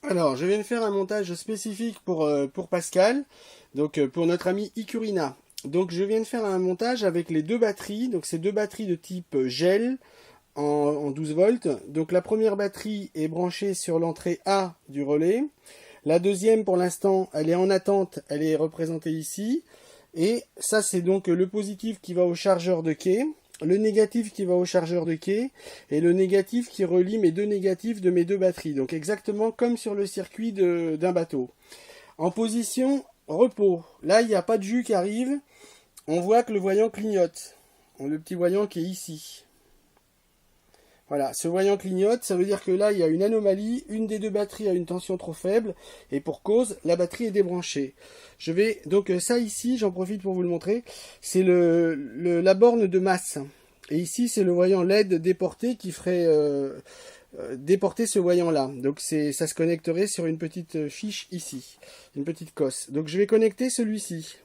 Alors, je viens de faire un montage spécifique pour Pascal, donc pour notre ami Icurina. Donc, je viens de faire un montage avec les deux batteries. Donc, c'est deux batteries de type gel en 12 volts. Donc, la première batterie est branchée sur l'entrée A du relais. La deuxième, pour l'instant, elle est en attente. Elle est représentée ici. Et ça, c'est donc le positif qui va au chargeur de quai, le négatif qui va au chargeur de quai, et le négatif qui relie mes deux négatifs de mes deux batteries. Donc exactement comme sur le circuit d'un bateau. En position repos, là, il n'y a pas de jus qui arrive. On voit que le voyant clignote. Le petit voyant qui est ici. Voilà, ce voyant clignote, ça veut dire que là, il y a une anomalie, une des deux batteries a une tension trop faible, et pour cause, la batterie est débranchée. Je vais, donc ça ici, j'en profite pour vous le montrer, c'est la borne de masse. Et ici, c'est le voyant LED déporté qui ferait déporter ce voyant-là. Donc ça se connecterait sur une petite fiche ici, une petite cosse. Donc je vais connecter celui-ci.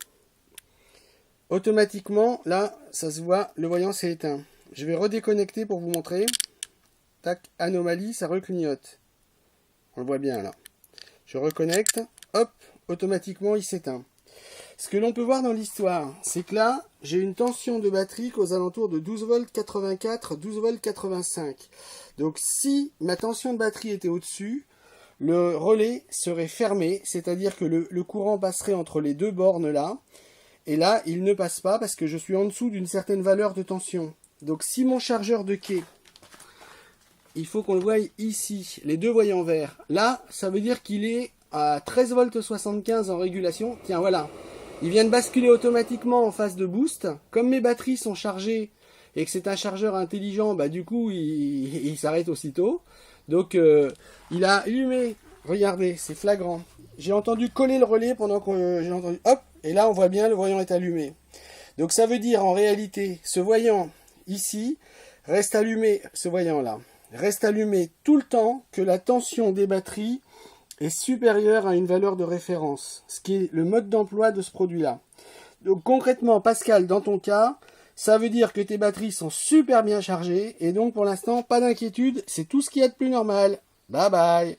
Automatiquement, là, ça se voit, le voyant s'est éteint. Je vais redéconnecter pour vous montrer. Tac, anomalie, ça reclignote. On le voit bien là. Je reconnecte, hop, automatiquement il s'éteint. Ce que l'on peut voir dans l'histoire, c'est que là, j'ai une tension de batterie qu'aux alentours de 12 volts 84, 12 volts 85. Donc si ma tension de batterie était au-dessus, le relais serait fermé, c'est-à-dire que le courant passerait entre les deux bornes là, et là, il ne passe pas parce que je suis en dessous d'une certaine valeur de tension. Donc si mon chargeur de quai, il faut qu'on le voie ici, les deux voyants verts. Là, ça veut dire qu'il est à 13 volts 75 en régulation. Tiens, voilà. Il vient de basculer automatiquement en phase de boost. Comme mes batteries sont chargées et que c'est un chargeur intelligent, bah du coup, il s'arrête aussitôt. Donc, il a allumé. Regardez, c'est flagrant. J'ai entendu coller le relais pendant que j'ai entendu hop, et là on voit bien le voyant est allumé. Donc ça veut dire en réalité, ce voyant ici reste allumé, ce voyant là reste allumé tout le temps que la tension des batteries est supérieure à une valeur de référence, ce qui est le mode d'emploi de ce produit-là. Donc concrètement, Pascal, dans ton cas, ça veut dire que tes batteries sont super bien chargées, et donc pour l'instant, pas d'inquiétude, c'est tout ce qu'il y a de plus normal. Bye bye.